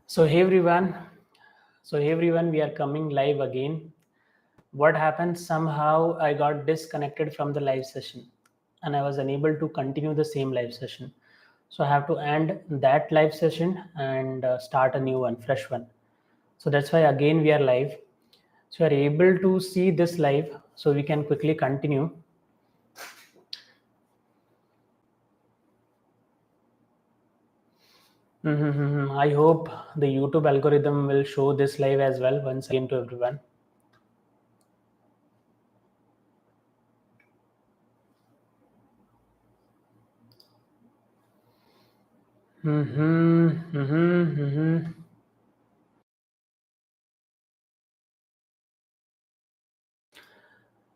So hey everyone, we are coming live again. What happened? Somehow I got disconnected from the live session, and I was unable to continue the same live session. So I have to end that live session and start a new one, fresh one. So that's why again we are live. So we are able to see this live, so we can quickly continue. I hope the YouTube algorithm will show this live as well once again to everyone.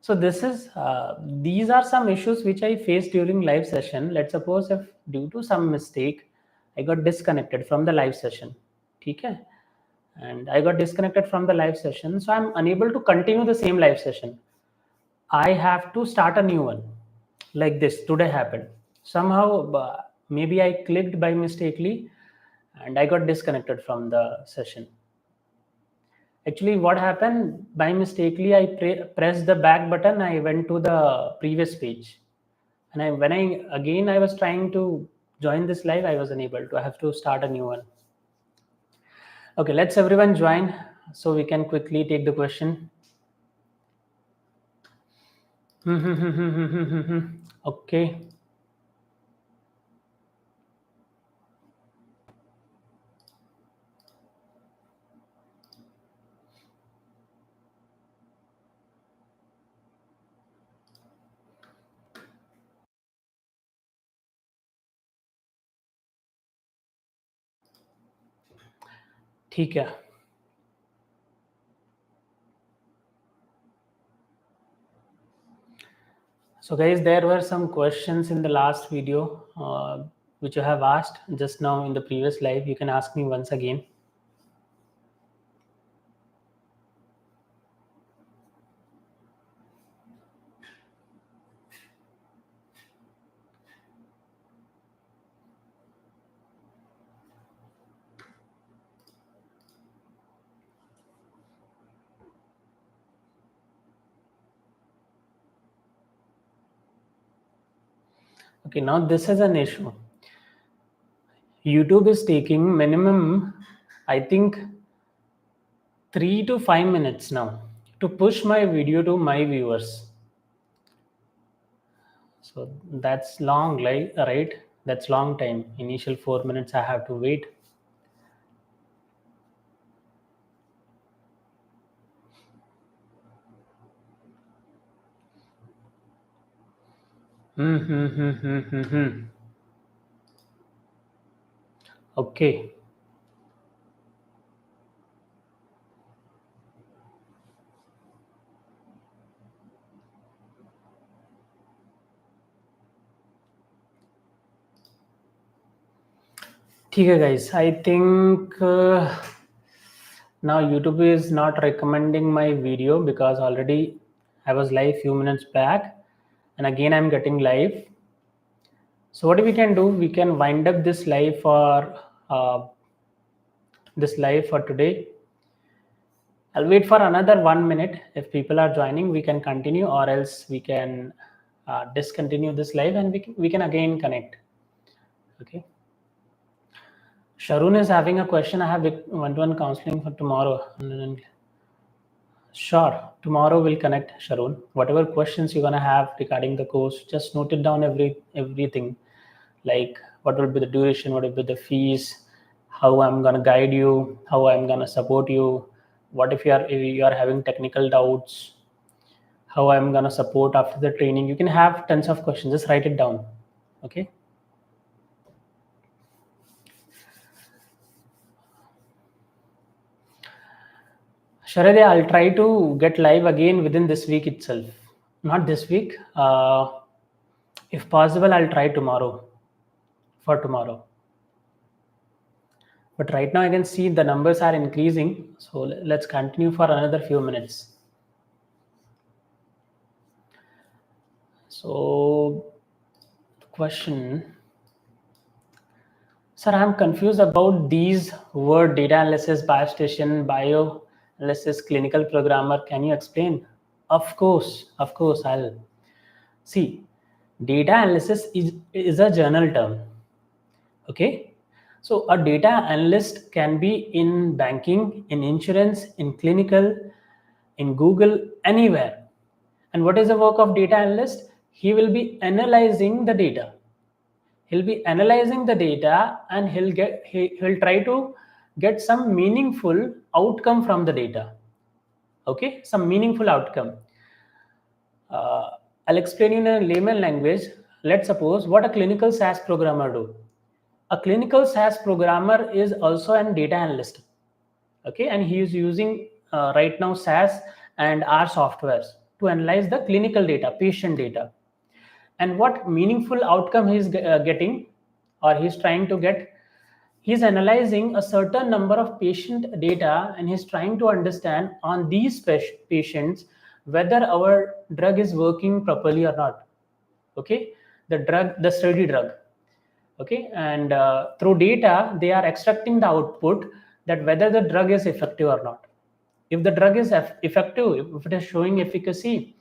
So these are some issues which I faced during live session. Let's suppose if due to some mistake I got disconnected from the live session. Okay, and I got disconnected from the live session, so I'm unable to continue the same live session. I have to start a new one. Like this today happened. Somehow maybe I clicked by mistakenly and I got disconnected from the session. Actually, what happened by mistakenly, I pressed the back button. I went to the previous page, and when I was trying to join this live, I was unable to. I have to start a new one. Okay, let's everyone join so we can quickly take the question. Okay. ठीक है. So guys, there were some questions in the last video which you have asked just now in the previous live. You can ask me once again. Okay, now this is an issue. YouTube is taking minimum, I think, 3 to 5 minutes now to push my video to my viewers. So that's long, like, right? That's long time. Initial 4 minutes I have to wait. Okay. Okay, guys. I think now YouTube is not recommending my video because already I was live few minutes back, and again I'm getting live. So what we can do? We can wind up uh, this live for today. I'll wait for another 1 minute. If people are joining, we can continue, or else we can discontinue this live and we can again connect. Okay. Sharun is having a question. I have one-to-one counseling for tomorrow. Sure, tomorrow we'll connect, Sharun. Whatever questions you're gonna have regarding the course, just note it down everything. Like what will be the duration, what will be the fees, how I'm gonna guide you, how I'm gonna support you, what if you are having technical doubts, how I'm gonna support after the training. You can have tons of questions. Just write it down. Okay. Sharade, I'll try to get live again within this week itself. Not this week. If possible, I'll try tomorrow. For tomorrow. But right now I can see the numbers are increasing. So let's continue for another few minutes. So the question, Sir, I'm confused about these word data analysis, biostatistician, bioanalysis, clinical programmer. Can you explain? Of course, I'll see. Data analysis is a general term. Okay. So a data analyst can be in banking, in insurance, in clinical, in Google, anywhere. And what is the work of data analyst? He will be analyzing the data. He'll be analyzing the data and he'll try to get some meaningful outcome from the data. Okay, some meaningful outcome. I'll explain in a layman language. Let's suppose what a clinical SaaS programmer do. A clinical SaaS programmer is also an data analyst. Okay, and he is using right now SaaS and R softwares to analyze the clinical data, patient data, and what meaningful outcome he's getting or he's trying to get. He's analyzing a certain number of patient data and he's trying to understand on these patients whether our drug is working properly or not. Okay, the study drug. Okay, and through data they are extracting the output that whether the drug is effective or not. If the drug is effective, if it is showing efficacy,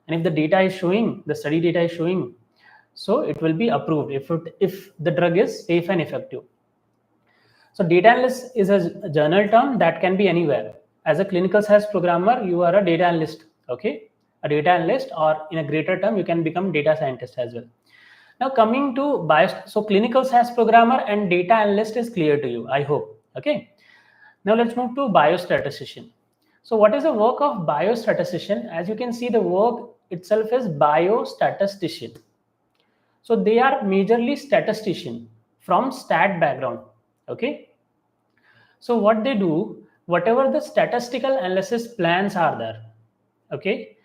and if the data is showing, the study data is showing, so it will be approved if the drug is safe and effective. So data analyst is a general term that can be anywhere. As a clinical science programmer, you are a data analyst. Okay, a data analyst, or in a greater term, you can become data scientist as well. Now coming to so clinical science programmer and data analyst is clear to you, I hope. Okay. Now let's move to biostatistician. So what is the work of biostatistician? As you can see, the work itself is biostatistician. So they are majorly statistician from stat background. Okay. So what they do, whatever the statistical analysis plans are there. Okay.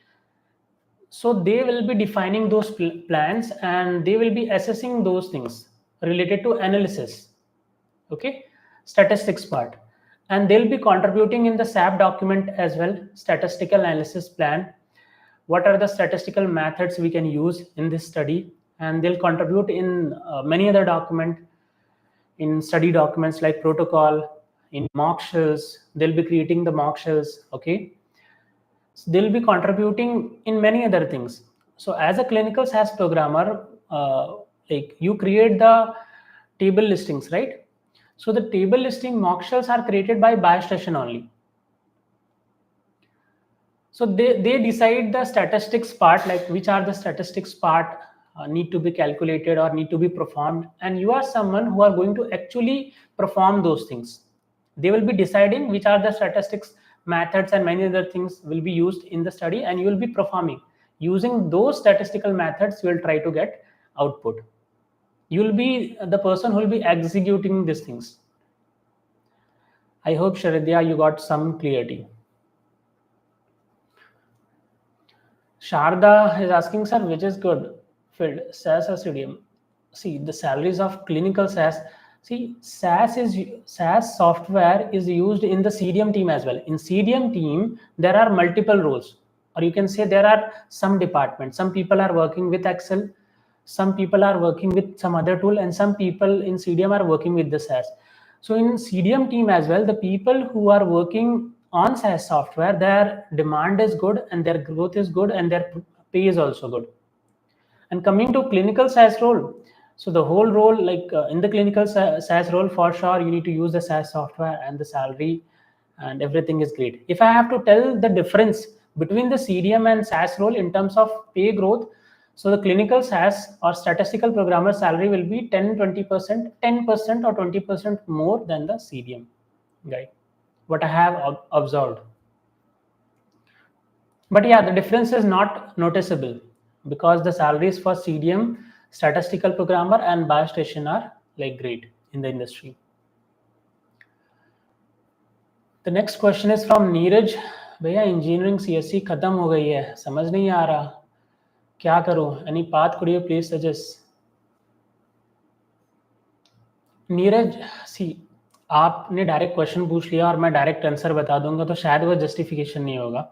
So they will be defining those plans and they will be assessing those things related to analysis. Okay. Statistics part. And they'll be contributing in the SAP document as well, statistical analysis plan. What are the statistical methods we can use in this study? And they'll contribute in many other documents, in study documents like protocol, in mock shells. They'll be creating the mock shells. Okay. So they'll be contributing in many other things. So as a clinical SaaS programmer, like you create the table listings, right? So the table listing mock shells are created by biostatistician only. So they decide the statistics part, like which are the statistics part need to be calculated or need to be performed. And you are someone who are going to actually perform those things. They will be deciding which are the statistics methods and many other things will be used in the study, and you will be performing. Using those statistical methods, you will try to get output. You will be the person who will be executing these things. I hope, Sharidya, you got some clarity. Sharda is asking, sir, which is good? Field, SaaS or CDM? See, the salaries of clinical SaaS. See, SaaS software is used in the CDM team as well. In CDM team, there are multiple roles, or you can say there are some departments. Some people are working with Excel, some people are working with some other tool, and some people in CDM are working with the SaaS. So in CDM team as well, the people who are working on SaaS software, their demand is good and their growth is good and their pay is also good. And coming to clinical SaaS role, so the whole role, like in the clinical SaaS role, for sure, you need to use the SaaS software and the salary and everything is great. If I have to tell the difference between the CDM and SaaS role in terms of pay growth, so the clinical SaaS or statistical programmer salary will be 10% or 20% more than the CDM guy, what I have observed. But yeah, the difference is not noticeable because the salaries for CDM, statistical programmer and biostatistician are like great in the industry. The next question is from Neeraj. भैया engineering CSE खत्म हो गई है, समझ नहीं आ रहा, क्या करूं? Any path could you please suggest? Neeraj, सी आपने डायरेक्ट क्वेश्चन पूछ लिया और मैं डायरेक्ट आंसर बता दूंगा तो शायद वो जस्टिफिकेशन नहीं होगा.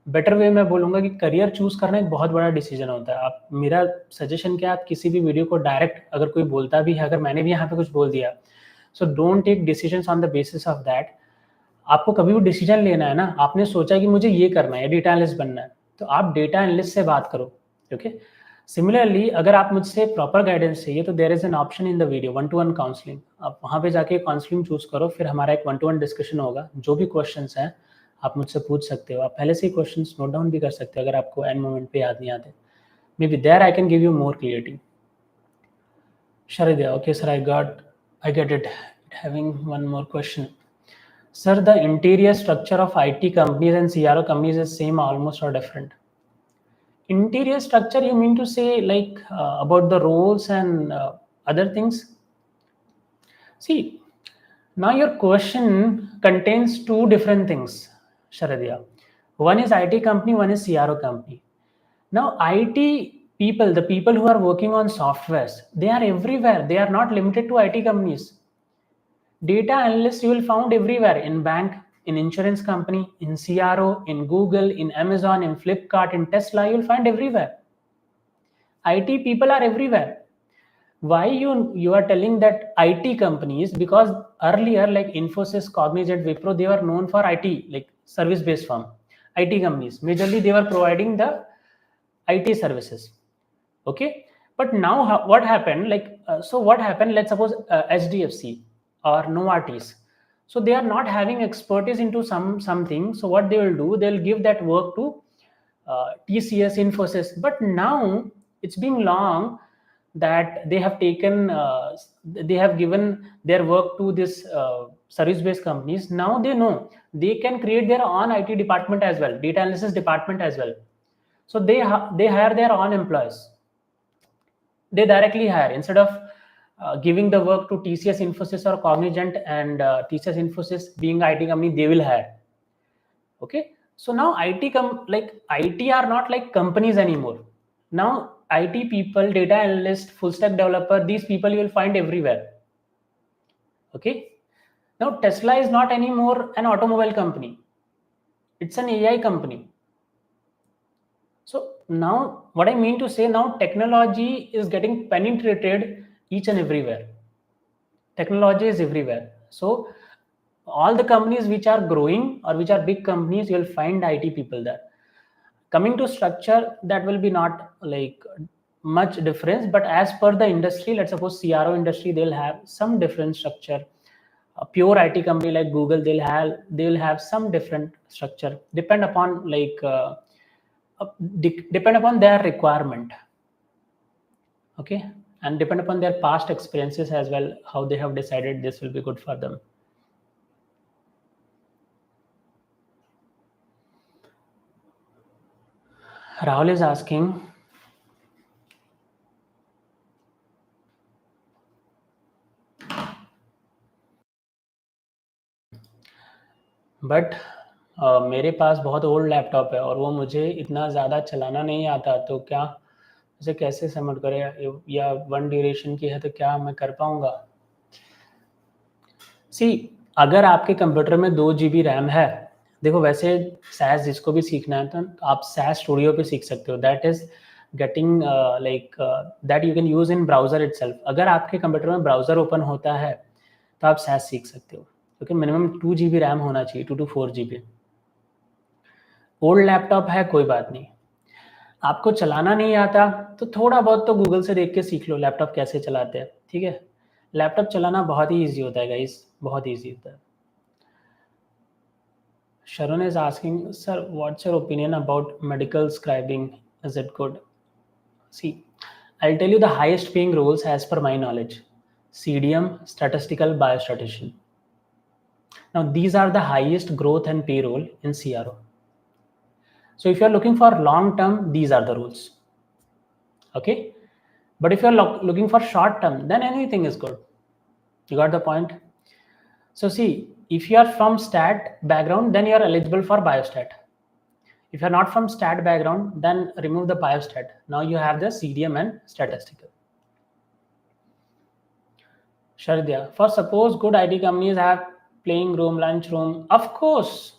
बेटर वे मैं बोलूँगा कि करियर चूज़ करना एक बहुत बड़ा डिसीजन होता है। आप, मेरा सजेशन क्या है, आप किसी भी वीडियो को डायरेक्ट अगर कोई बोलता भी है, अगर मैंने भी यहाँ पे कुछ बोल दिया, so don't take decisions on the basis of that. आपको कभी भी डिसीजन लेना है ना, आपने सोचा कि मुझे ये करना है, डेटा एनालिस्ट बनना है, तो आप डेटा एनालिस्ट से बात करो। ओके, सिमिलरली अगर आप मुझसे प्रॉपर गाइडेंस चाहिए तो there is an option in the video, 1-to-1 counselling. आप वहाँ पे जाके काउंसलिंग चूज करो, फिर हमारा एक 1-to-1 डिस्कशन होगा। जो भी क्वेश्चंस हैं आप मुझसे पूछ सकते हो। आप पहले से ही क्वेश्चंस नोट डाउन भी कर सकते हो अगर आपको एंड मोमेंट पे याद नहीं आते। Maybe there I can give you more clarity. Sharidya, okay sir, I get it. Having one more question. Sir, the interior structure of IT companies and CRO companies is same almost or different? Interior structure, you mean to say like about the roles and other things? See, now your question contains two different things, Sharadya. One is IT company, one is CRO company. Now, IT people, the people who are working on softwares, they are everywhere. They are not limited to IT companies. Data analysts you will found everywhere, in bank, in insurance company, in CRO, in Google, in Amazon, in Flipkart, in Tesla, you will find everywhere. IT people are everywhere. Why you are telling that IT companies? Because earlier, like Infosys, Cognizant, Wipro, they were known for IT, like service based firm. IT companies majorly they were providing the IT services. Okay, but now what happened, like so what happened, let's suppose HDFC or Novartis, so they are not having expertise into something. So what they will do, they'll give that work to TCS, Infosys. But now it's been long that they have given their work to this service based companies. Now they know they can create their own IT department as well, data analysis department as well. So they hire their own employees. They directly hire, instead of giving the work to TCS, Infosys or Cognizant, and TCS, Infosys being IT company, they will hire. Okay, so now IT are not like companies anymore. Now IT people, data analyst, full stack developer, these people you will find everywhere. Okay, now Tesla is not anymore an automobile company, it's an AI company. So now what I mean to say, now technology is getting penetrated each and everywhere. Technology is everywhere. So all the companies which are growing or which are big companies, you'll find IT people there. Coming to structure, that will be not like much difference, but as per the industry, let's suppose CRO industry, they'll have some different structure. A pure IT company like Google, they'll have some different structure, depend upon depend upon their requirement. Okay, and depend upon their past experiences as well, how they have decided this will be good for them. Rahul is asking, but मेरे पास बहुत old laptop है और वो मुझे इतना ज़्यादा चलाना नहीं आता, तो क्या उसे कैसे सबमिट करें, या वन ड्यूरेशन की है तो क्या मैं कर पाऊँगा? सी, अगर आपके कंप्यूटर में 2 GB रैम है, देखो वैसे सैस जिसको भी सीखना है तो आप सैस स्टूडियो पे सीख सकते हो, that is getting like that you can use in browser itself. अगर आपके कंप्यूटर में ब्राउज़र ओपन होता है तो आप सैस सीख सकते हो, क्योंकि मिनिमम 2 GB रैम होना चाहिए, 2 to 4 GB। ओल्ड लैपटॉप है कोई बात नहीं, आपको चलाना नहीं आता तो थोड़ा बहुत तो गूगल से देख के सीख लो लैपटॉप कैसे चलाते हैं, ठीक है? लैपटॉप चलाना बहुत ही ईजी होता है गाइस, बहुत ईजी होता है। Sharon is asking, sir, what's your opinion about medical scribing? Is it good? See, I'll tell you the highest paying roles as per my knowledge: CDM, statistical biostatistician. Now these are the highest growth and pay role in CRO. So if you're looking for long term, these are the roles. Okay, but if you're looking for short term, then anything is good. You got the point? So see, if you are from stat background, then you are eligible for biostat. If you're not from stat background, then remove the biostat. Now you have the CDM and statistical. Sharidya, for suppose good IT companies have playing room, lunch room, of course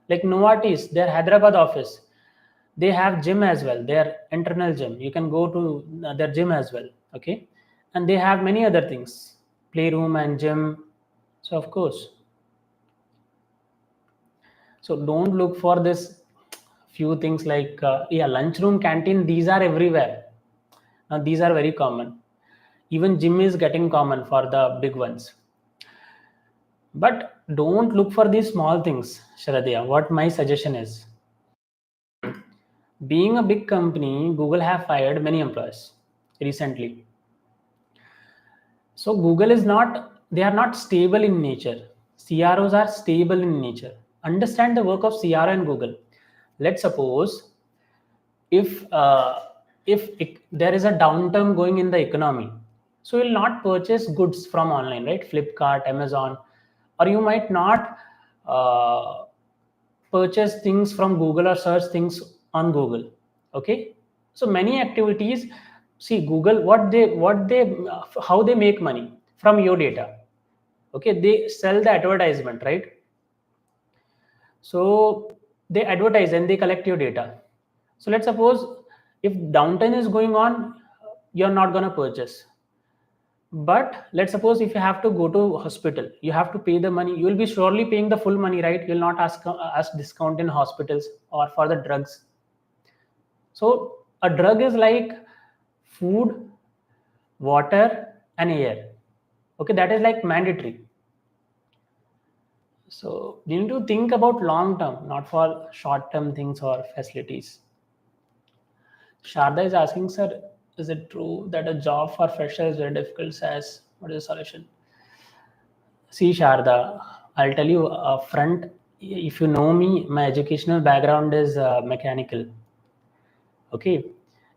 Like Novartis, their Hyderabad office, they have gym as well, their internal gym. You can go to their gym as well. Okay. And they have many other things, playroom and gym. So of course, so don't look for this few things like yeah, lunchroom, canteen, these are everywhere. Now these are very common. Even gym is getting common for the big ones. But don't look for these small things, Sharadia. What my suggestion is, being a big company, Google have fired many employees recently. So Google is not, they are not stable in nature. CROs are stable in nature. Understand the work of CRO and Google. Let's suppose if there is a downturn going in the economy, so you'll not purchase goods from online, right? Flipkart, Amazon, or you might not uh, purchase things from Google or search things on Google. Okay, so many activities. See, Google, what they how they make money from your data. Okay, they sell the advertisement, right? So they advertise and they collect your data. So let's suppose if downturn is going on, you're not going to purchase. But let's suppose if you have to go to hospital, you have to pay the money. You will be surely paying the full money, right? You'll not ask discount in hospitals or for the drugs. So a drug is like food, water, and air. Okay, that is like mandatory. So you need to think about long term, not for short term things or facilities. Sharda is asking, sir, is it true that a job for freshers is very difficult? Says, what is the solution? See, Sharda, I'll tell you front. If you know me, my educational background is mechanical. Okay,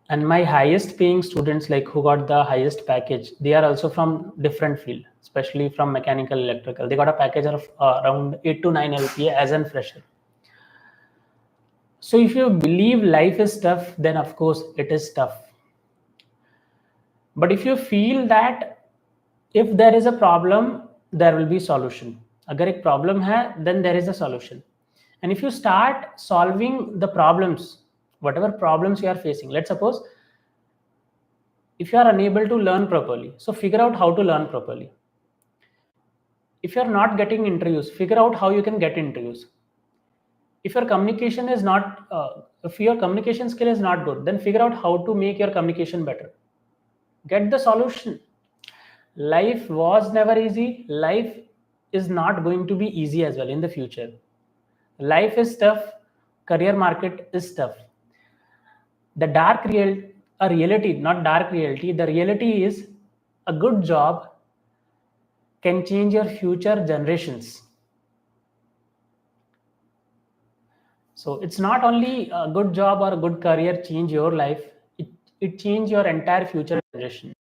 and my highest paying students, like who got the highest package, they are also from different field, especially from mechanical, electrical. They got a package of around 8 to 9 LPA as a fresher. So if you believe life is tough, then of course it is tough. But if you feel that if there is a problem, there will be solution. अगर एक problem है, then there is a solution. And if you start solving the problems, whatever problems you are facing, let's suppose if you are unable to learn properly, so figure out how to learn properly. If you are not getting interviews, figure out how you can get interviews. If your communication is not if your communication skill is not good, then figure out how to make your communication better. Get the solution. Life was never easy. Life is not going to be easy as well in the future. Life is tough. Career market is tough. The dark real a reality, not dark reality. The reality is a good job can change your future generations. So it's not only a good job or a good career change your life, it change your entire future generation.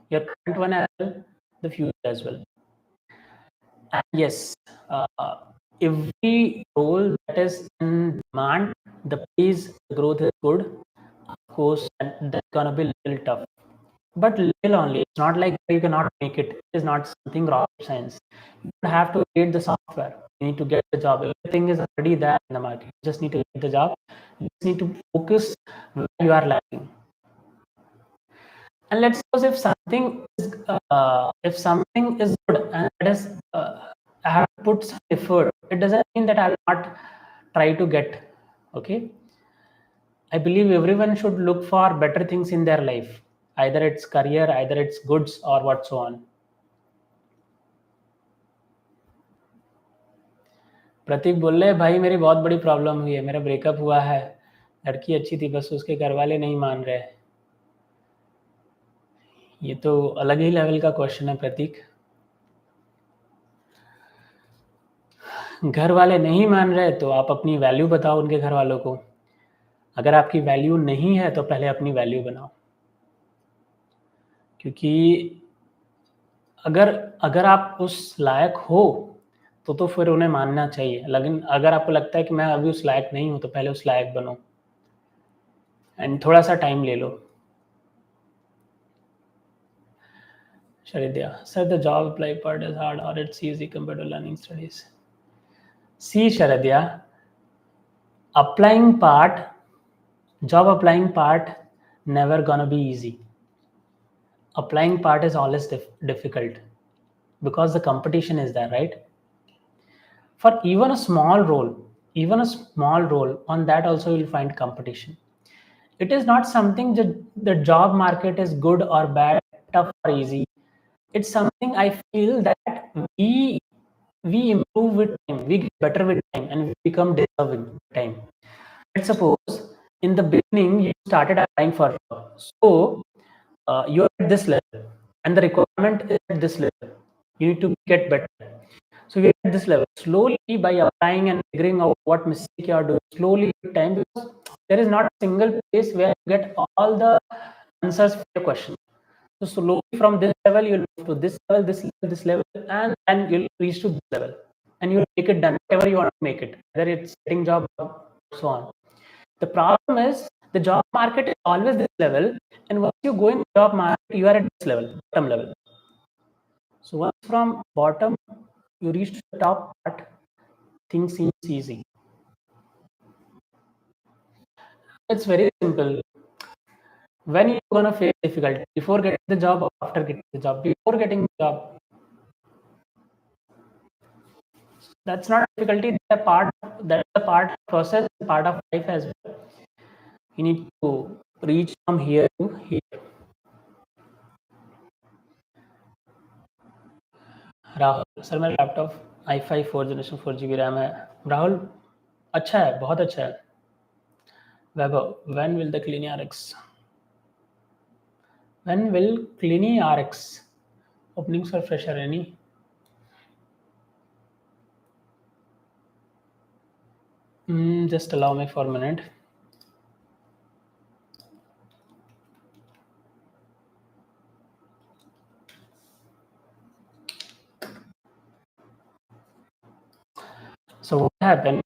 Your current one as well, the future as well. And yes, every role that is in demand, the pace, the growth is good. Of course, and that's gonna be a little tough. But little only. It's not like you cannot make it. It is not something rocket science. You have to create the software. You need to get the job. Everything is already there in the market. You just need to get the job. You just need to focus where you are lacking. And let's suppose if something is good and it is I have to put some effort, it doesn't mean that I will not try to get. Okay, I believe everyone should look for better things in their life. Either it's career, either it's goods or what so on. प्रतीक बोल रहे भाई मेरी बहुत बड़ी problem हुई है, मेरा breakup हुआ है, लड़की अच्छी थी बस उसके घर वाले नहीं मान रहे. ये तो अलग ही लेवल का क्वेश्चन है प्रतीक. घर वाले नहीं मान रहे तो आप अपनी वैल्यू बताओ उनके घर वालों को. अगर आपकी वैल्यू नहीं है तो पहले अपनी वैल्यू बनाओ. क्योंकि अगर अगर आप उस लायक हो तो फिर उन्हें मानना चाहिए. लेकिन अगर आपको लगता है कि मैं अभी उस लायक नहीं हूं तो पहले उस लायक बनो एंड थोड़ा सा टाइम ले लो. Sharidya, sir, the job apply part is hard or it's easy compared to learning studies. See, Sharadya, applying part, job applying part, never gonna be easy. Applying part is always difficult because the competition is there, right? For even a small role, on that also you'll find competition. It is not something that the job market is good or bad, tough or easy. It's something I feel that we improve with time, we get better with time, and we become deserving with time. Let's suppose in the beginning you started applying for a job, so you're at this level, and the requirement is at this level. You need to get better. So you're at this level. Slowly, by applying and figuring out what mistake you are doing, slowly with time, because there is not a single place where you get all the answers for your question. So slowly from this level, you'll move to this level, and you'll reach to this level, and you'll make it done, whatever you want to make it, whether it's getting job, so on. The problem is the job market is always this level, and once you go in the job market, you are at this level, bottom level. So once from bottom you reach to the top part, things seems easy. It's very simple. When you're gonna face difficulty, before getting the job or after getting the job? Before getting the job. That's not difficulty. That's a part process, part of life as well. You need to reach from here to here. Rahul sir, मेरा laptop i5 4 generation 4 GB RAM है. राहुल अच्छा है, बहुत अच्छा है. Vaibhav, when will the Clini RX? When will Clini RX openings for fresher any? Just allow me for a minute. So what happened?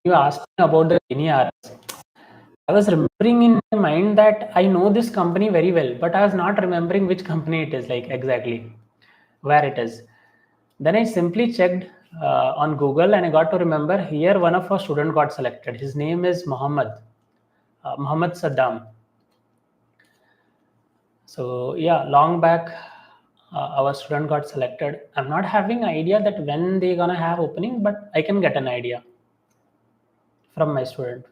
You asked me about the Clini RX. I was remembering in my mind that I know this company very well, but I was not remembering which company it is, like exactly where it is. Then I simply checked on Google, and I got to remember here one of our student got selected. His name is Muhammad Saddam. So yeah, long back, our student got selected. I'm not having idea that when they gonna have opening, but I can get an idea from my student.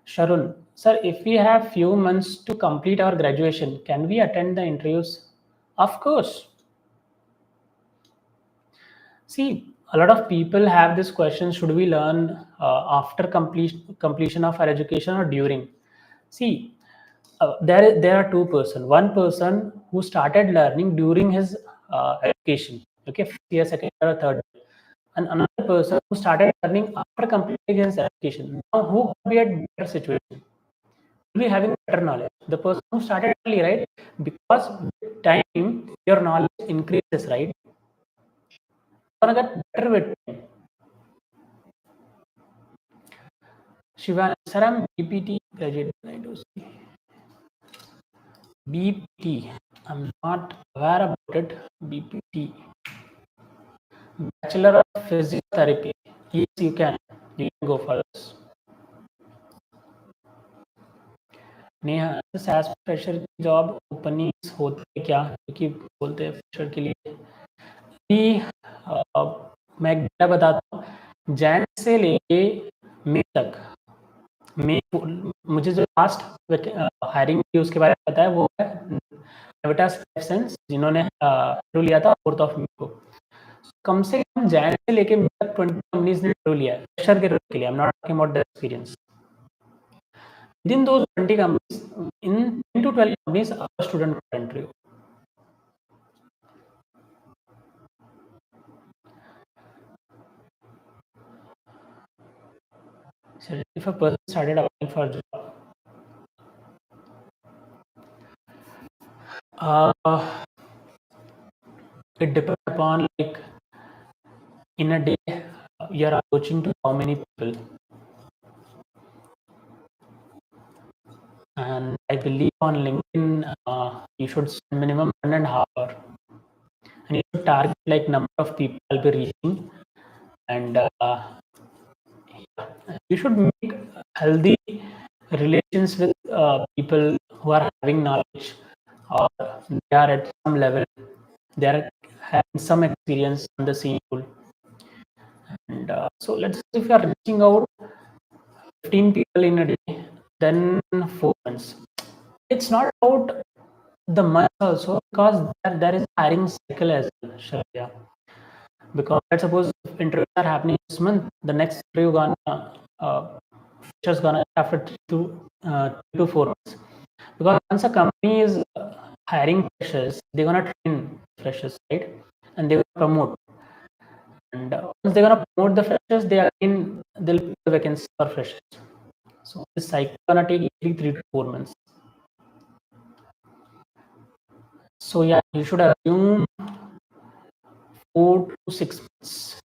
Sharun, sir, if we have few months to complete our graduation, can we attend the interviews? Of course. See, a lot of people have this question: should we learn after completion of our education or during? See, there are two person. One person who started learning during his education, okay, first year, second year, or third year, and another person who started learning after completing his education. Now, who will be at better situation? Will be having better knowledge. The person who started early, right? Because with time your knowledge increases, right? You're gonna get better with time. Shivan, sir, I'm BPT graduate. I do see. BPT. I'm not aware about it. BPT. Bachelor of Physiotherapy. Yes, you can. You can go for this. Neha, SAS fresher की job openings होते हैं क्या? क्योंकि बोलते हैं fresher के लिए भी. मैं एक डेटा बताता हूँ. जैन से लेके मई तक, मुझे जो लास्ट हायरिंग की उसके बारे में पता है वो है नविटास सेंस, जिन्होंने इंटरव्यू लिया था 4th of May को. कम से कम जैन से लेके मई तक 20 कंपनीज ने इंटरव्यू लिया है फ्रेशर के रोल के लिए. I am not talking about the experience. Within those 20 companies, in 10 to 12 companies, our student got interview. So if a person started applying for a job, it depends upon, like, in a day you're approaching to how many people, and I believe on LinkedIn you should spend minimum 1.5 hours, and you should target like number of people I'll be reaching. and you should make healthy relations with people who are having knowledge, or they are at some level, they are having some experience on the scene tool. And so let's say if you are reaching out 15 people in a day, then 4 months. It's not about the month also, because there is a hiring cycle as well, Shreya. Because let's suppose if interviews are happening this month, the next interview gonna just gonna after 3 to 4 months. Because once a company is hiring freshers, they're gonna train freshers, right? And they will promote. And once they're gonna promote the freshers, they'll put the vacancies for freshers. So this cycle gonna take easily 3 to 4 months. So yeah, you should assume 4 to 6 months.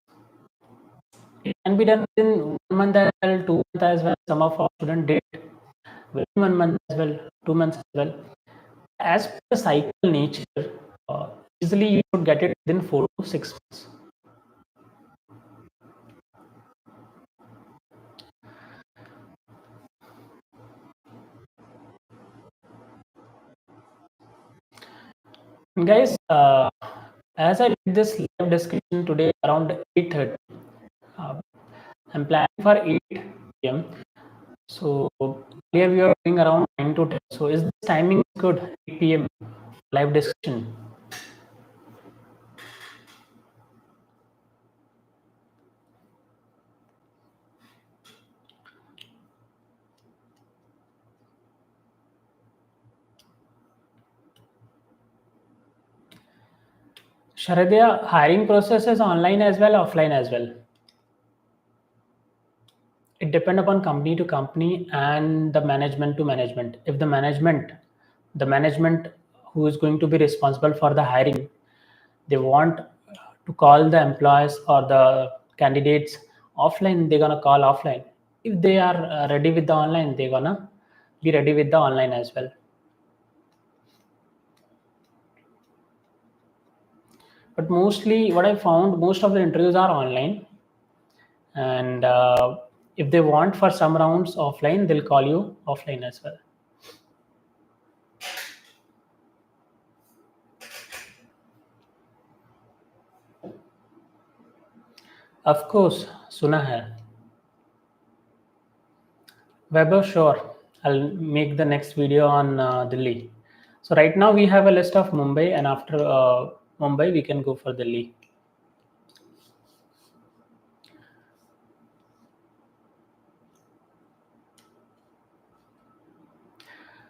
It can be done within 1 month as well, 2 months as well. Some of our students did within 1 month as well, 2 months as well. As per the cycle nature, uh, easily you should get it within 4 to 6 months. And guys, as I did this live discussion today around 8:30, I'm planning for 8 p.m. So here we are doing around 9 to 10. So is this timing good? 8 p.m. live discussion. Sharadya, hiring process is online as well, offline as well. It depends upon company to company and the management to management. If the management who is going to be responsible for the hiring, they want to call the employees or the candidates offline, they're gonna call offline. If they are ready with the online, they're gonna be ready with the online as well. But mostly, what I found, most of the interviews are online, and if they want for some rounds offline, they'll call you offline as well. Of course, सुना है. Weber, sure. I'll make the next video on Delhi. So right now we have a list of Mumbai, and after Mumbai we can go for Delhi.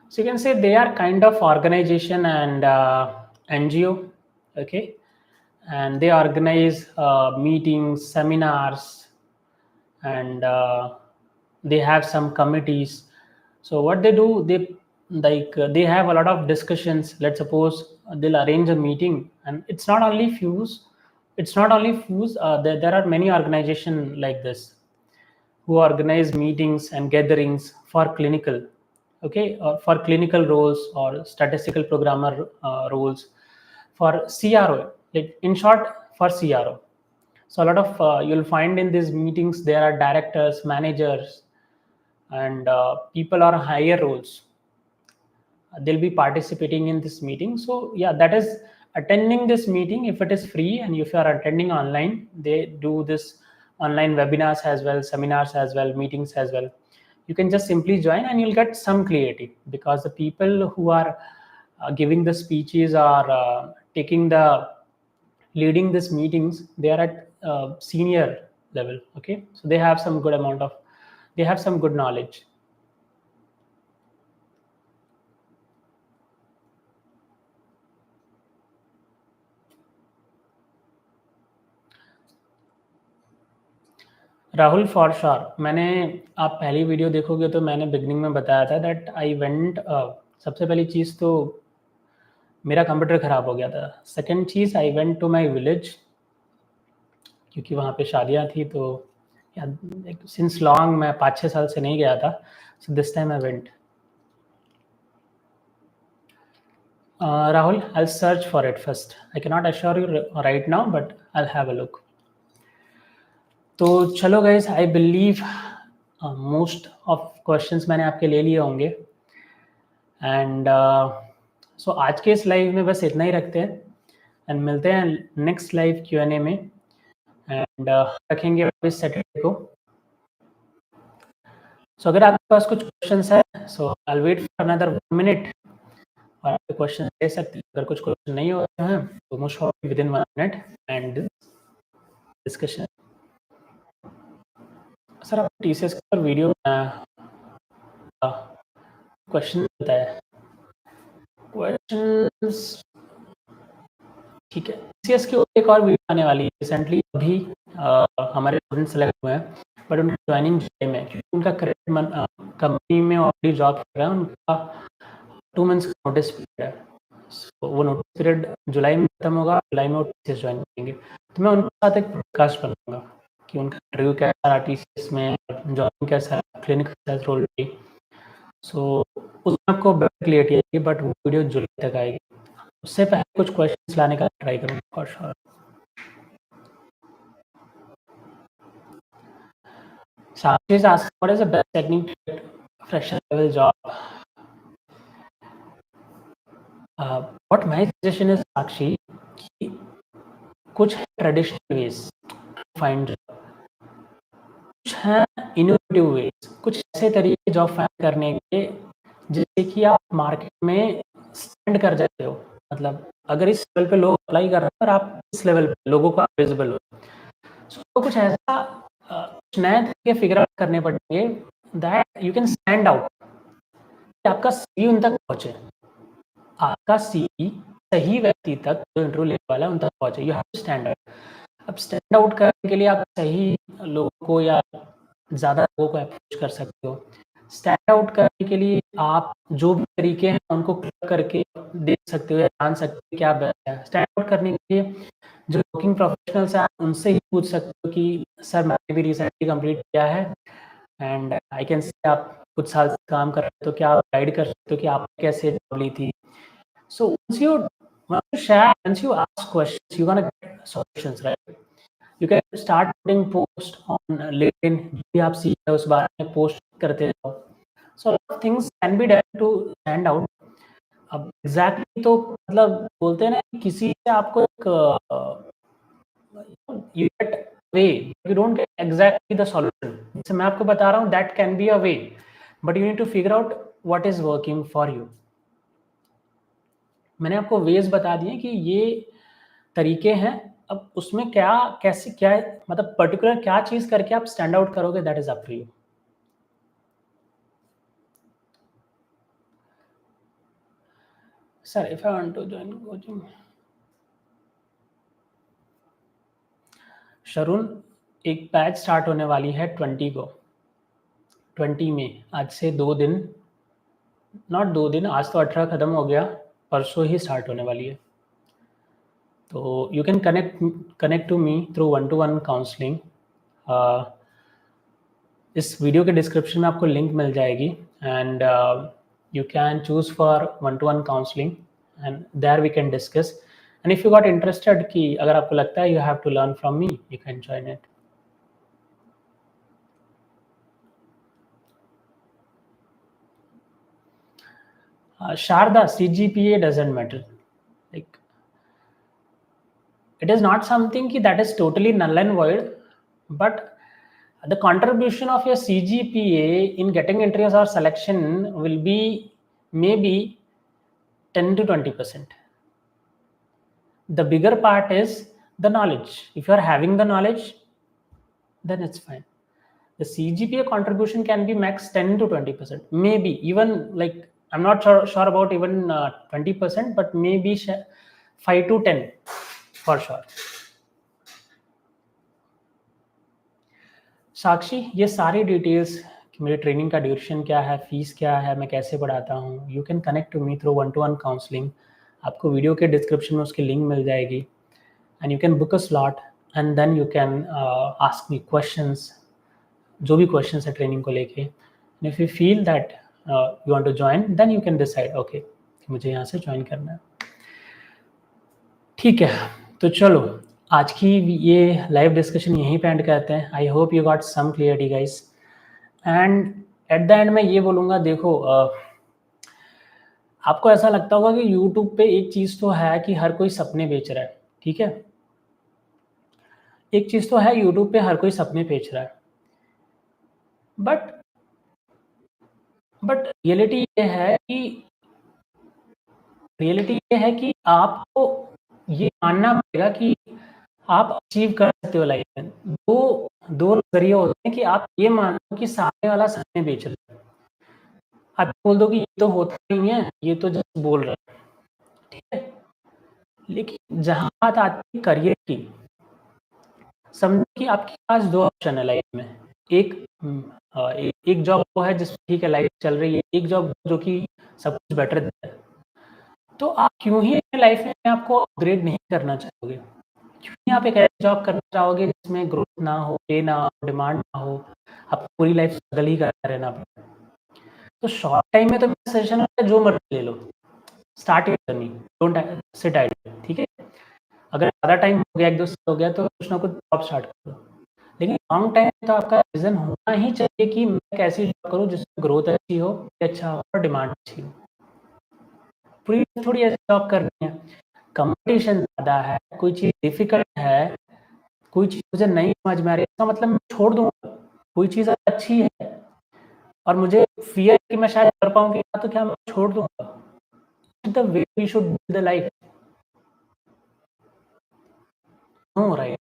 So you can say they are kind of organization and NGO, okay, and they organize meetings, seminars, and they have some committees. So what they do, they have a lot of discussions. Let's suppose they'll arrange a meeting, and it's not only fuse. There are many organizations like this who organize meetings and gatherings for clinical, okay, for clinical roles or statistical programmer roles, for CRO, like in short, for CRO. So a lot of you'll find in these meetings there are directors, managers, and people are higher roles. They'll be participating in this meeting. So yeah, that is attending this meeting. If it is free and if you are attending online, they do this online webinars as well, seminars as well, meetings as well. You can just simply join and you'll get some clarity, because the people who are giving the speeches or taking the leading these meetings, they are at senior level, okay, so they have some good amount of, they have some good knowledge. Rahul for sure, मैंने, आप पहली video देखोगे तो मैंने beginning में बताया था that I went, सबसे पहली चीज़ तो मेरा कंप्यूटर ख़राब हो गया था. सेकंड चीज़, I went to my village, क्योंकि वहाँ पे शादियाँ थी. तो सिंस लॉन्ग मैं 5-6 साल से नहीं गया था. So this time I went. Rahul, I'll search for it first. I cannot assure you right now, but I'll have a look. तो चलो guys, I believe most of questions मैंने आपके ले लिए होंगे, एंड सो आज के इस लाइव में बस इतना ही रखते हैं, एंड मिलते हैं नेक्स्ट लाइव Q&A में, एंड रखेंगे वापस सैटरडे को। सो अगर आपके पास कुछ क्वेश्चंस है, so I will wait for another 1 minute, और आप क्वेश्चन दे सकते हैं। अगर कुछ क्वेश्चन नहीं हो रहे हैं तो most with in 1 minute and discussion. Sir आप TCS पर वीडियो क्वेश्चन बताया, क्वेश्चंस ठीक है। TCS की एक और वीडियो आने वाली है रिसेंटली, अभी हमारे स्टूडेंट सेलेक्ट हुए हैं, बट उनकी ज्वाइनिंग जुलाई में, क्योंकि उनका करेक्ट कंपनी में ऑलरेडी जॉब कर रहा है, उनका 2 मंथ्स का नोटिस पीरियड है। So, वो नोटिस पीरियड जुलाई में खत्म होगा, जुलाई में वो TCS ज्वाइन करेंगे। तो मैं उनके साथ एक पॉडकास्ट बनाऊंगा कि उनका इंटरव्यू कैसा रहा TCS में, ज्वाइनिंग कैसा रहा, क्लिनिकल सेल्स रोल की। सो उसमें आपको बेटर क्लियरिटी आएगी, बट वो वीडियो जुलाई तक आएगी। उससे पहले कुछ क्वेश्चंस लाने का ट्राई करूँगा for sure. Sakshi is asking, what is the best technique to get fresher level job? What my suggestion is, Sakshi, कि कुछ ट्रेडिशनल वेज फाइंड, कुछ है इनोवेटिव वेज, कुछ ऐसे तरीके जॉब फाइंड करने के जिससे कि आप मार्केट में स्टैंड कर जाते हो। मतलब अगर इस लेवल पे लोग अप्लाई कर रहे हैं और आप इस लेवल पे लोगों को विजिबल हो, तो कुछ ऐसा कुछ नए तरीके फिगर आउट करने पड़ेंगे that you can stand out, आपका सीवी उन तक पहुंचे, आपका सीवी सही व्यक्ति तक जो इंटरव्यू लेने वाला है उन तक पहुंचे। You have to stand out. अब स्टैंड आउट करने के लिए आप सही लोगों को या ज़्यादा लोगों को अप्रोच कर सकते हो। स्टैंड आउट करने के लिए आप जो भी तरीके हैं उनको क्लिक करके देख सकते हो या जान सकते हो क्या बेस्ट है। स्टैंड आउट करने के लिए जो वर्किंग प्रोफेशनल्स हैं उनसे ही पूछ सकते हो कि सर मैंने भी रिसेंटली कंप्लीट किया है एंड आई कैन से आप कुछ साल से काम कर रहे हो, तो क्या आप गाइड कर सकते हो कि आपने कैसे जॉब ली थी। सो once you ask questions, you're gonna get solutions, right? You can start putting post on LinkedIn, भी आप सीख रहे हो उस बारे में पोस्ट करते हो। So a lot of things can be done to stand out. अब एग्जैक्टली तो मतलब बोलते हैं ना, किसी से आपको एक you get way, you don't get exactly the solution. जैसे मैं आपको बता रहा हूँ, that can be a way, but you need to figure out what is working for you. मैंने आपको वेज बता दिए कि ये तरीके हैं, अब उसमें क्या कैसे क्या मतलब पर्टिकुलर क्या चीज करके आप स्टैंड आउट करोगे, that is up to you. Sir if I want to join coaching, शरुण एक बैच स्टार्ट होने वाली है 20 को, 20 में, आज से 2 दिन, नॉट 2 दिन, आज तो 18 खत्म हो गया, परसों ही स्टार्ट होने वाली है। तो you can connect to me through 1-to-1 counselling. इस वीडियो के डिस्क्रिप्शन में आपको लिंक मिल जाएगी, and you can choose for 1-to-1 counseling, and there we can discuss. And if you got interested कि अगर आपको लगता है you have to learn from me, you can join it. Sharda, CGPA doesn't matter. Like, it is not something that is totally null and void, but the contribution of your CGPA in getting interviews or selection will be maybe 10 to 20%. The bigger part is the knowledge. If you are having the knowledge, then it's fine. The CGPA contribution can be max 10 to 20%, maybe even, like, I'm not sure about even 20%, but maybe 5 to 10 for sure. साक्षी, ये सारी details कि मेरी training का duration क्या है, fees क्या है, मैं कैसे पढ़ाता हूँ, you can connect to me through 1-to-1 counselling. आपको वीडियो के डिस्क्रिप्शन में उसकी लिंक मिल जाएगी, and you can book a slot, and then you can ask me questions, जो भी क्वेश्चंस है ट्रेनिंग को लेके। And if you feel that you want to join, then you can decide okay मुझे यहाँ से ज्वाइन करना है। ठीक है, तो चलो आज की ये लाइव डिस्कशन यहीं पे एंड करते हैं। I hope you got some clarity guys, and at the end मैं ये बोलूँगा, देखो आपको ऐसा लगता होगा कि यूट्यूब पे एक चीज़ तो है कि हर कोई सपने बेच रहा है, ठीक है। एक चीज़ तो है, यूट्यूब पे हर कोई सपने बेच रहा है, बट रियलिटी ये है कि आपको ये मानना पड़ेगा कि आप अचीव कर सकते हो लाइफ में। दो नजरिए होते हैं कि आप ये मानो कि सामने वाला सपने बेच रहा है, आप बोल दो कि ये तो होता नहीं है, ये तो जस्ट बोल रहा है, ठीक है। लेकिन जहां बात आती है करियर की, समझो कि आपके पास दो ऑप्शन है लाइफ में। एक एक जॉब वो है जिस ठीक है लाइफ चल रही है, एक जॉब जो कि सब कुछ बेटर देता है। तो आप क्यों ही अपने लाइफ में आपको अपग्रेड नहीं करना चाहोगे? क्यों नहीं आप एक ऐसी जॉब करना चाहोगे जिसमें ग्रोथ ना हो, पे ना हो, डिमांड ना हो, आपको पूरी लाइफ स्ट्रगल ही करता रहना पड़े? तो शॉर्ट टाइम में तो मेरा सजेशन है जो मर्जी ले लो, start your journey, don't sit idle, ठीक है। अगर ज़्यादा टाइम हो गया, 1-2 साल हो गया, तो कुछ ना कुछ जॉब स्टार्ट करो। लेकिन लॉन्ग टाइम में तो आपका विज़न होना ही चाहिए कि मैं एक ऐसी जॉब करूँ जिसमें ग्रोथ अच्छी हो, पे अच्छा हो और डिमांड अच्छी हो। पूरी थोड़ी ऐसी जॉब करनी है, कॉम्पिटिशन ज़्यादा है, कोई चीज़ डिफ़िकल्ट है, कोई चीज़ मुझे नहीं समझ में आ रही है, इसका मतलब मैं छोड़ दूँगा। कोई चीज़ अच्छी है और मुझे फ़ियर है कि मैं शायद कर पाऊँगी ना, तो क्या मैं छोड़ दूँगा? The way we should build the life. No, right?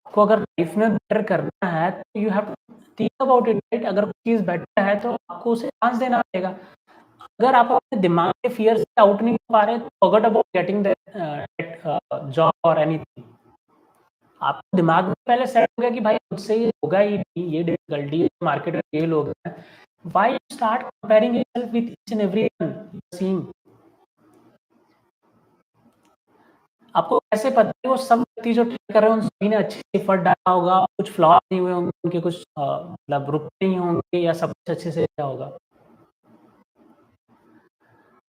आपको अगर लाइफ में बेटर करना है तो you have to think about it, right? अगर कोई चीज़ बेटर है तो आपको उसे चांस देना पड़ेगा। अगर आप अपने दिमाग के फ़ियर से आउट नहीं हो पा रहे, तो forget about getting that job और एनीथिंग। आपको दिमाग में पहले सेट हो गया कि भाई मुझसे ये होगा ही नहीं, ये डिफिकल्टी है, मार्केट में ये लोग हैं। Why you start comparing yourself with each and everyone you are seeing? आपको कैसे पता है वो सब व्यक्ति जो ट्राई कर रहे हैं उन सभी ने अच्छे से एफर्ट डाला होगा, कुछ फ्लॉ नहीं हुए होंगे, उनके कुछ मतलब रुकते नहीं होंगे, या सब कुछ अच्छे से किया होगा।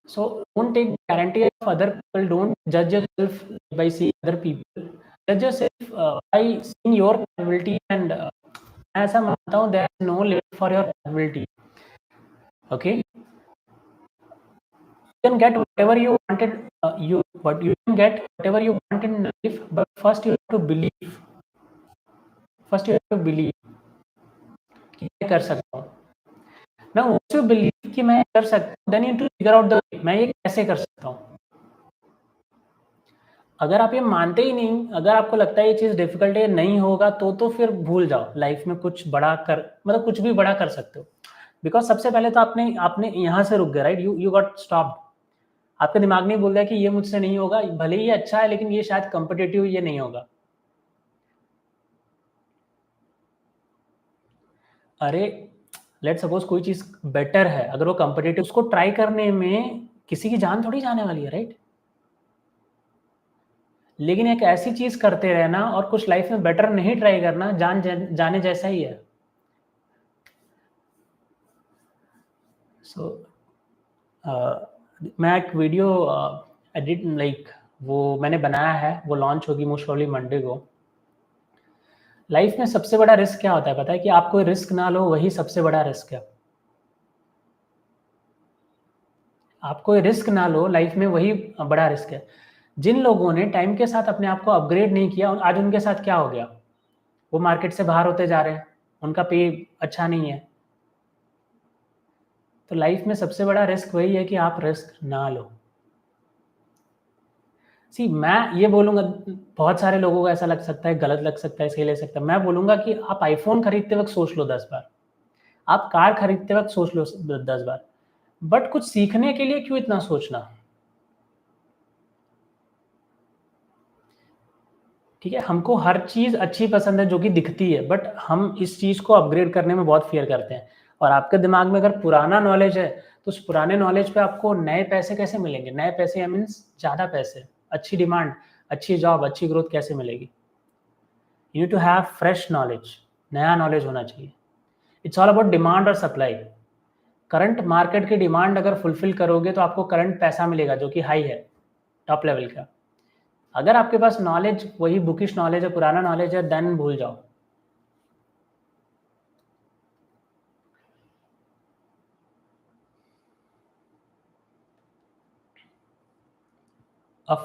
So don't take guarantee of other people, don't जज yourself by seeing other people, जज yourself by seeing your capability, and मैं ऐसा मानता हूँ there is no limit for your capability, okay. You can get whatever you wanted, you can get whatever you want in life, but first you have to believe, कि मैं कर सकता हूँ। मैं once you believe कि मैं कर सकता हूँ, then you need to figure out the way, मैं ये कैसे कर सकता हूँ। अगर आप ये मानते ही नहीं, अगर आपको लगता है ये चीज़ डिफिकल्ट है, नहीं होगा, तो फिर भूल जाओ, लाइफ में कुछ बड़ा कर, मतलब कुछ भी बड़ा कर सकते हो। बिकॉज़ सबसे पहले तो आपने आपने यहाँ से रुक गए, राइट? You got stopped. आपका दिमाग ने बोल दिया कि ये मुझसे नहीं होगा, भले ही ये अच्छा है लेकिन ये शायद कॉम्पिटिटिव ये नहीं होगा। अरे लेट्स सपोज कोई चीज़ बेटर है, अगर वो कॉम्पिटिटिव, उसको ट्राई करने में किसी की जान थोड़ी जाने वाली है, राइट? लेकिन एक ऐसी चीज़ करते रहना और कुछ लाइफ में बेटर नहीं ट्राई करना, जाने जैसा ही है। सो मैं एक वीडियो एडिट लाइक वो मैंने बनाया है, वो लॉन्च होगी मोस्ट प्रोबेबली मंडे को। लाइफ में सबसे बड़ा रिस्क क्या होता है पता है? कि आप कोई रिस्क ना लो, वही सबसे बड़ा रिस्क है। आप कोई रिस्क ना लो लाइफ में, वही बड़ा रिस्क है। जिन लोगों ने टाइम के साथ अपने आप को अपग्रेड नहीं किया, आज उनके साथ क्या हो गया? वो मार्केट से बाहर होते जा रहे हैं, उनका पे अच्छा नहीं है। तो लाइफ में सबसे बड़ा रिस्क वही है कि आप रिस्क ना लो। सी मैं ये बोलूँगा, बहुत सारे लोगों को ऐसा लग सकता है, गलत लग सकता है, सही लग सकता है। मैं बोलूँगा कि आप आईफ़ोन खरीदते वक़्त सोच लो 10 बार, आप कार खरीदते वक़्त सोच लो 10 बार, बट कुछ सीखने के लिए क्यों इतना सोचना? ठीक है, हमको हर चीज़ अच्छी पसंद है जो कि दिखती है, बट हम इस चीज़ को अपग्रेड करने में बहुत फ़ियर करते हैं। और आपके दिमाग में अगर पुराना नॉलेज है, तो उस पुराने नॉलेज पे आपको नए पैसे कैसे मिलेंगे? नए पैसे मीन्स ज़्यादा पैसे, अच्छी डिमांड, अच्छी जॉब, अच्छी ग्रोथ कैसे मिलेगी? You need to have fresh knowledge, नया नॉलेज होना चाहिए। इट्स ऑल अबाउट डिमांड और सप्लाई। करंट मार्केट की डिमांड अगर फुलफिल करोगे तो आपको करंट पैसा मिलेगा जो कि हाई है, टॉप लेवल का। अगर आपके पास नॉलेज वही बुकिश नॉलेज है, पुराना नॉलेज है, देन भूल जाओ। A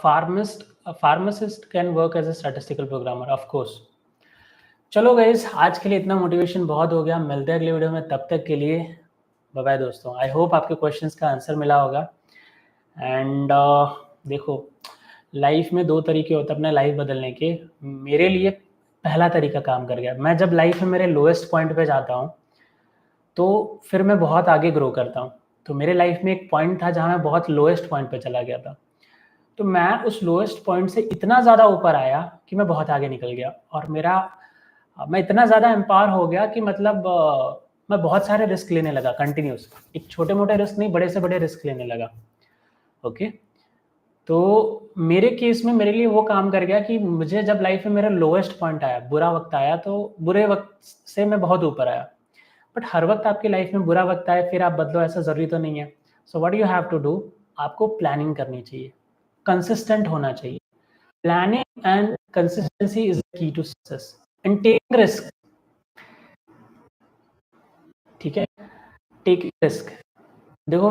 pharmacist can work as a statistical programmer, of course. चलो गाइस, आज के लिए इतना मोटिवेशन बहुत हो गया। मिलते हैं अगले वीडियो में, तब तक के लिए बाय बाय दोस्तों। आई होप आपके क्वेश्चंस का आंसर मिला होगा। एंड देखो, लाइफ में दो तरीके होते हैं अपने लाइफ बदलने के। मेरे लिए पहला तरीका काम कर गया। मैं जब लाइफ में मेरे लोएस्ट पॉइंट पे जाता हूँ तो फिर मैं बहुत आगे ग्रो करता हूँ। तो मेरे लाइफ में एक पॉइंट था जहाँ मैं बहुत लोएस्ट पॉइंट पे चला गया था। तो मैं उस लोएस्ट पॉइंट से इतना ज़्यादा ऊपर आया कि मैं बहुत आगे निकल गया, और मैं इतना ज़्यादा एम्पावर हो गया कि मतलब मैं बहुत सारे रिस्क लेने लगा कंटिन्यूस। एक छोटे मोटे रिस्क नहीं, बड़े से बड़े रिस्क लेने लगा। ओके, तो मेरे केस में मेरे लिए वो काम कर गया कि मुझे जब लाइफ में मेरा लोएस्ट पॉइंट आया, बुरा वक्त आया, तो बुरे वक्त से मैं बहुत ऊपर आया। बट हर वक्त आपकी लाइफ में बुरा वक्त आए फिर आप बदलो, ऐसा ज़रूरी तो नहीं है। So what you have to do, आपको प्लानिंग करनी चाहिए, कंसिस्टेंट होना चाहिए। Planning and consistency is the key to success and take risk. ठीक है, टेक रिस्क। देखो,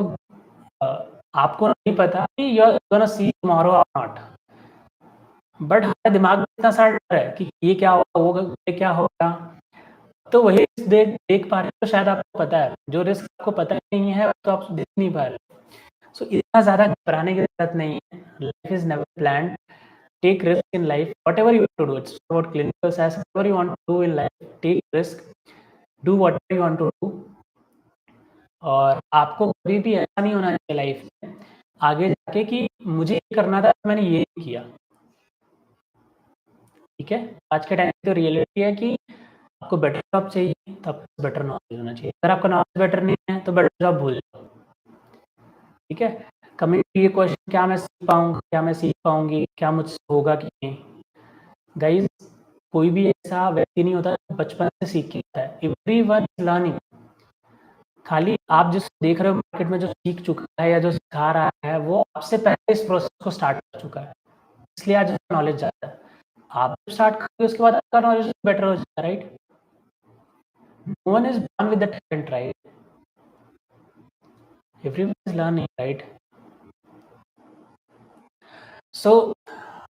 आपको नहीं पता कि you are gonna see tomorrow और नॉट, बट हमारे दिमाग में इतना सारा डर है कि ये क्या होगा, ये क्या होगा। तो वही देख देख पा रहे हो, तो शायद आपको पता है। जो रिस्क आपको पता ही नहीं है तो आप देख नहीं पा रहे। सो इतना ज़्यादा घबराने की जरूरत नहीं है। Life is never planned. Take risk in life, whatever you want to do. It's about clinical science, whatever you want to do in life, take risk, do whatever you want to do. और आपको कभी भी ऐसा नहीं होना चाहिए life में आगे जाके कि मुझे ये करना था, मैंने ये नहीं किया। ठीक है, आज के टाइम तो रियलिटी है कि आपको बेटर जॉब चाहिए तो आपको बेटर नॉलेज होना चाहिए। अगर आपका नॉलेज बेटर नहीं है तो बेटर जॉब भूल जाओ। ठीक है, कमिंग टू ये क्वेश्चन, क्या मैं सीख पाऊंगा, क्या मैं सीख पाऊंगी, क्या मुझसे होगा कि नहीं। गाइज, कोई भी ऐसा व्यक्ति नहीं होता जो बचपन से सीख के आता है। Everyone is learning. खाली आप जिस देख रहे हो मार्केट में जो सीख चुका है या जो सिखा रहा है, वो आपसे पहले इस प्रोसेस को स्टार्ट कर चुका है, इसलिए आज नॉलेज जाता है। आप जब स्टार्ट करोगे उसके बाद आपका नॉलेज बेटर हो जाता है, right. No one is born with the talent, right. Everyone is learning, right. So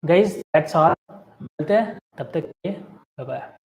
guys, that's all. मिलते हैं, तब तक के लिए बाय बाय।